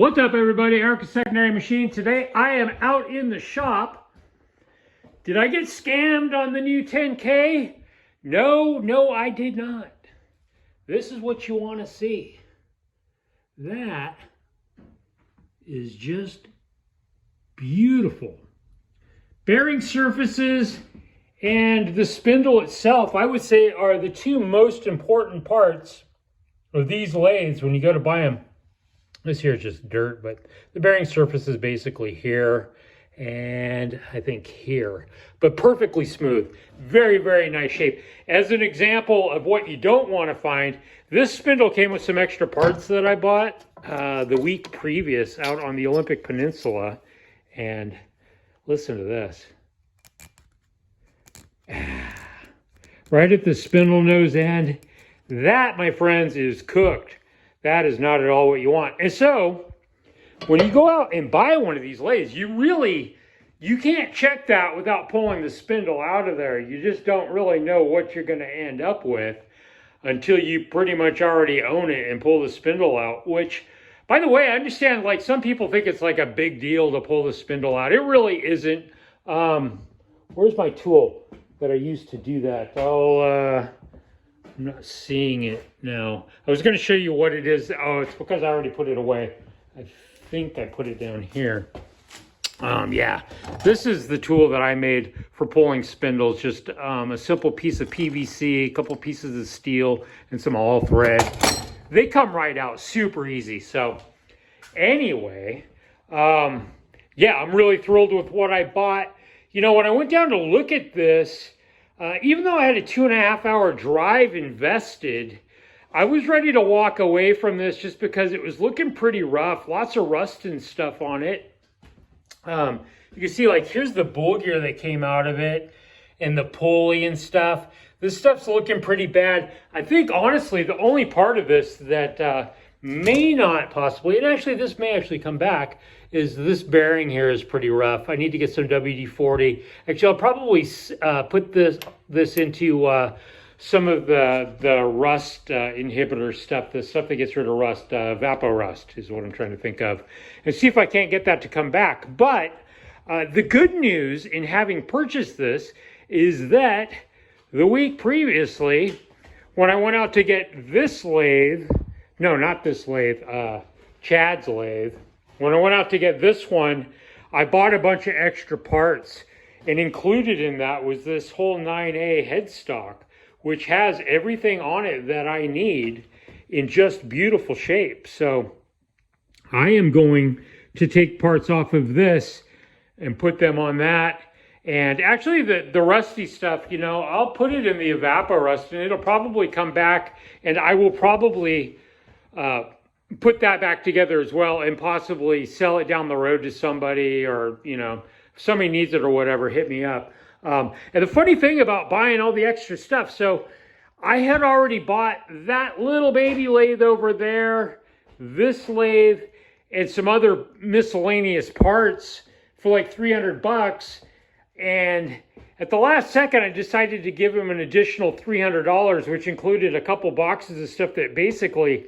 What's up, everybody? Eric Secondary Machine. Today I am out in the shop. Did I get scammed on the new 10K? No, I did not. This is what you want to see. That is just beautiful. Bearing surfaces and the spindle itself, I would say, are the two most important parts of these lathes when you go to buy them. This here is just dirt, but the bearing surface is basically here and I think here, but perfectly smooth. Very, very nice shape. As an example of what you don't want to find, this spindle came with some extra parts that I bought the week previous out on the Olympic Peninsula. And listen to this. Right at the spindle nose end. That, my friends, is cooked. That is not at all what you want. And so, when you go out and buy one of these lathes, you can't check that without pulling the spindle out of there. You just don't really know what you're going to end up with until you pretty much already own it and pull the spindle out. Which, by the way, I understand, like, some people think it's like a big deal to pull the spindle out. It really isn't. Where's my tool that I used to do that? I'm not seeing it now. I was going to show you what it is. Oh, it's because I already put it away. I think I put it down here. Yeah, this is the tool that I made for pulling spindles. Just a simple piece of PVC, a couple pieces of steel, and some all thread. They come right out super easy. So anyway, yeah, I'm really thrilled with what I bought. You know, when I went down to look at this, even though I had a 2.5 hour drive invested, I was ready to walk away from this just because it was looking pretty rough. Lots of rust and stuff on it. You can see, like, here's the bull gear that came out of it and the pulley and stuff. This stuff's looking pretty bad. I think, honestly, the only part of this that may not possibly, and actually this may actually come back, is this bearing here is pretty rough. I need to get some WD-40. Actually, I'll probably put this into some of the rust inhibitor stuff, the stuff that gets rid of rust, Vaporust is what I'm trying to think of, and see if I can't get that to come back. But the good news in having purchased this is that the week previously, when I went out to get this lathe, no, not this lathe, Chad's lathe, when I went out to get this one, I bought a bunch of extra parts, and included in that was this whole 9A headstock, which has everything on it that I need in just beautiful shape. So I am going to take parts off of this and put them on that. And actually the rusty stuff, you know, I'll put it in the Vaporust and it'll probably come back, and I will probably put that back together as well and possibly sell it down the road to somebody, or, you know, if somebody needs it or whatever, hit me up. And the funny thing about buying all the extra stuff, so I had already bought that little baby lathe over there, this lathe, and some other miscellaneous parts for like 300 bucks. And at the last second, I decided to give him an additional $300, which included a couple boxes of stuff that basically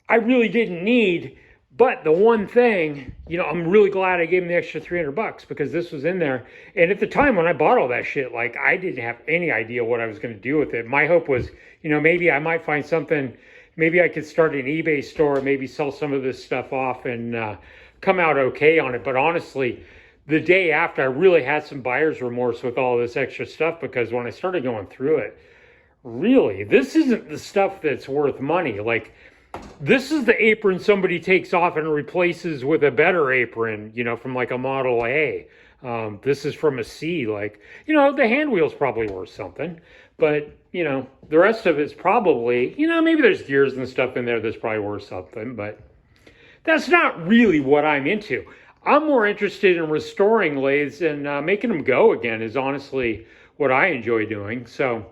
I really didn't need. But the one thing, you know, I'm really glad I gave him the extra 300 bucks because this was in there. And at the time when I bought all that shit, like, I didn't have any idea what I was going to do with it. My hope was, you know, maybe I might find something, maybe I could start an eBay store, maybe sell some of this stuff off and come out okay on it. But honestly, the day after, I really had some buyer's remorse with all this extra stuff, because when I started going through it, really, this isn't the stuff that's worth money. Like, this is the apron somebody takes off and replaces with a better apron, you know, from like a Model A. This is from a C. Like, you know, the hand wheel's probably worth something, but, you know, the rest of it's probably, you know, maybe there's gears and stuff in there that's probably worth something, but that's not really what I'm into. I'm more interested in restoring lathes and making them go again is honestly what I enjoy doing. So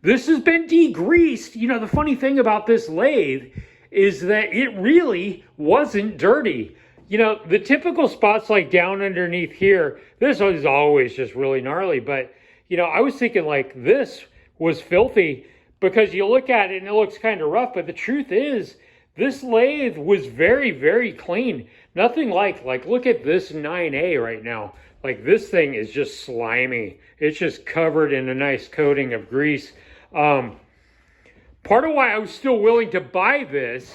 this has been degreased. You know, the funny thing about this lathe is that it really wasn't dirty. You know, the typical spots like down underneath here, this is always just really gnarly. But, you know, I was thinking like this was filthy because you look at it and it looks kind of rough. But the truth is, this lathe was very, very clean. Nothing like look at this 9A right now. Like this thing is just slimy. It's just covered in a nice coating of grease. Part of why I was still willing to buy this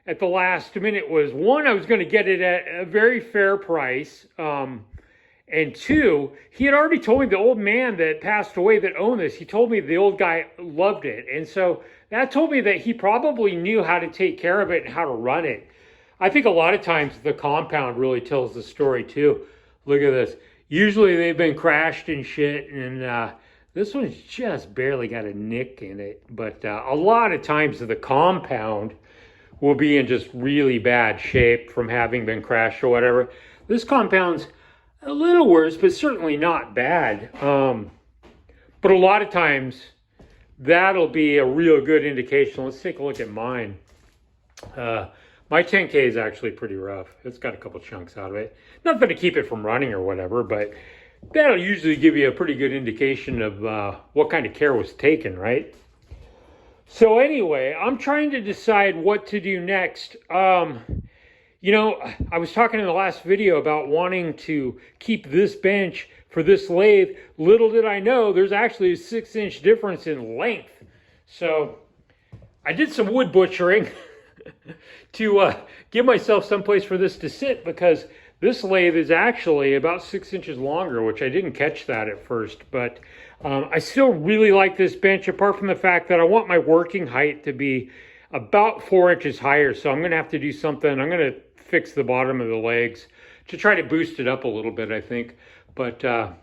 at the last minute was, one, I was going to get it at a very fair price. And two, he had already told me, the old man that passed away that owned this, he told me the old guy loved it. And so that told me that he probably knew how to take care of it and how to run it. I think a lot of times the compound really tells the story too. Look at this. Usually they've been crashed and shit, and this one's just barely got a nick in it. But a lot of times the compound will be in just really bad shape from having been crashed or whatever. This compound's a little worse, but certainly not bad. But a lot of times that'll be a real good indication. Let's take a look at mine. My 10K is actually pretty rough. It's got a couple chunks out of it. Nothing to keep it from running or whatever, but that'll usually give you a pretty good indication of what kind of care was taken, right? So anyway, I'm trying to decide what to do next. You know, I was talking in the last video about wanting to keep this bench for this lathe. Little did I know, there's actually a 6-inch difference in length. So I did some wood butchering to give myself some place for this to sit, because this lathe is actually about 6 inches longer, which I didn't catch that at first. But I still really like this bench, apart from the fact that I want my working height to be about 4 inches higher. So I'm going to have to do something. I'm going to fix the bottom of the legs to try to boost it up a little bit, I think. But I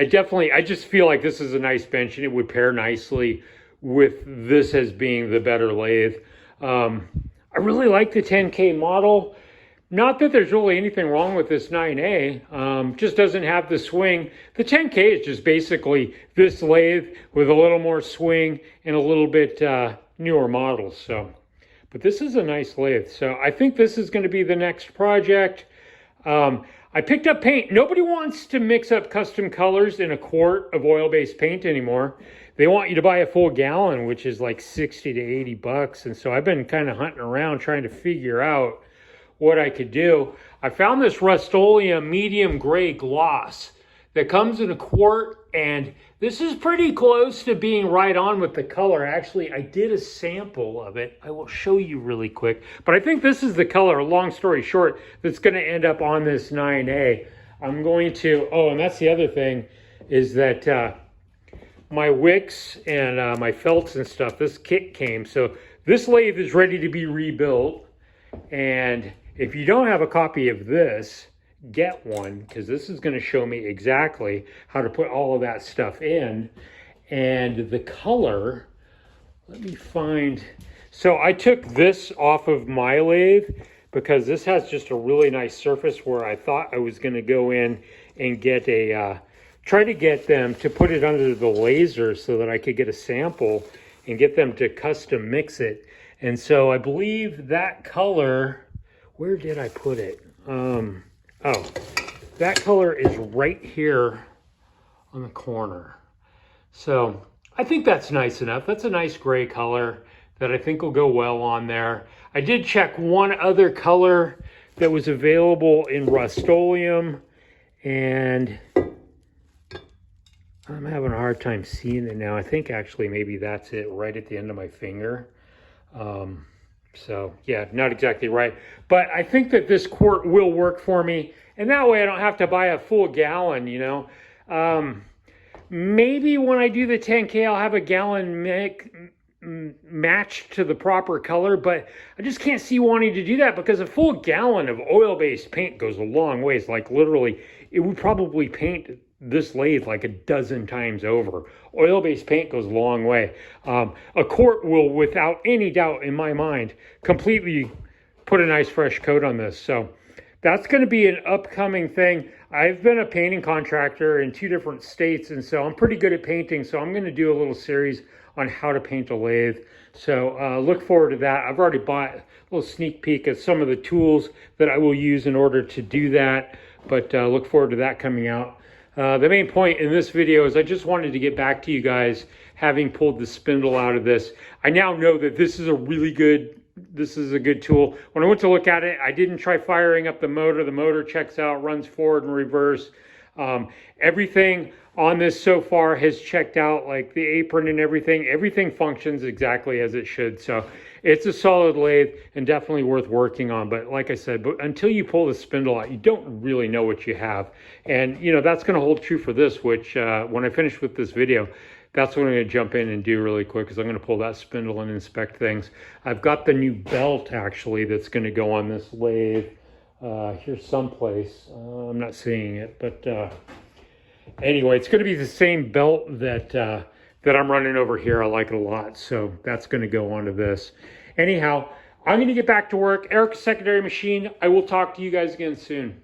just feel like this is a nice bench, and it would pair nicely with this as being the better lathe. I really like the 10K model. Not that there's really anything wrong with this 9A, just doesn't have the swing. The 10K is just basically this lathe with a little more swing and a little bit newer models. So, but this is a nice lathe. So I think this is going to be the next project. I picked up paint. Nobody wants to mix up custom colors in a quart of oil-based paint anymore. They want you to buy a full gallon, which is like 60 to 80 bucks. And so I've been kind of hunting around trying to figure out what I could do. I found this Rust-Oleum medium gray gloss that comes in a quart, and this is pretty close to being right on with the color. Actually, I did a sample of it. I will show you really quick, but I think this is the color, long story short, that's going to end up on this 9A. I'm going to, oh, and that's the other thing, is that my wicks and my felts and stuff, this kit came. So this lathe is ready to be rebuilt, and if you don't have a copy of this, get one, because this is going to show me exactly how to put all of that stuff in. And the color, let me find, so I took this off of my lathe because this has just a really nice surface, where I thought I was going to go in and get a, try to get them to put it under the laser so that I could get a sample and get them to custom mix it. And so I believe that color, where did I put it? Oh, that color is right here on the corner. So I think that's nice enough. That's a nice gray color that I think will go well on there. I did check one other color that was available in Rust-Oleum, and I'm having a hard time seeing it now. I think actually maybe that's it right at the end of my finger. So yeah, not exactly right, but I think that this quart will work for me, and that way I don't have to buy a full gallon, you know. Maybe when I do the 10K, I'll have a gallon matched to the proper color, but I just can't see wanting to do that, because a full gallon of oil-based paint goes a long ways. Like literally, it would probably paint this lathe like a dozen times over. Oil-based paint goes a long way. A quart will, without any doubt in my mind, completely put a nice fresh coat on this. So that's going to be an upcoming thing. I've been a painting contractor in 2 different states, and so I'm pretty good at painting. So I'm going to do a little series on how to paint a lathe. So look forward to that. I've already bought a little sneak peek at some of the tools that I will use in order to do that. But look forward to that coming out. The main point in this video is I just wanted to get back to you guys, having pulled the spindle out of this. I now know that this is a really good this is a good tool. When I went to look at it, I didn't try firing up the motor. The motor checks out, runs forward and reverse. Everything on this so far has checked out, like the apron and everything. Everything functions exactly as it should. So it's a solid lathe and definitely worth working on. But like I said, until you pull the spindle out, you don't really know what you have. And you know, that's going to hold true for this, which when I finish with this video, that's what I'm going to jump in and do really quick, because I'm going to pull that spindle and inspect things. I've got the new belt actually that's going to go on this lathe. Here's someplace. I'm not seeing it, but anyway, it's going to be the same belt that that I'm running over here. I like it a lot, so that's going to go onto this. Anyhow, I'm going to get back to work. Eric's secondary machine. I will talk to you guys again soon.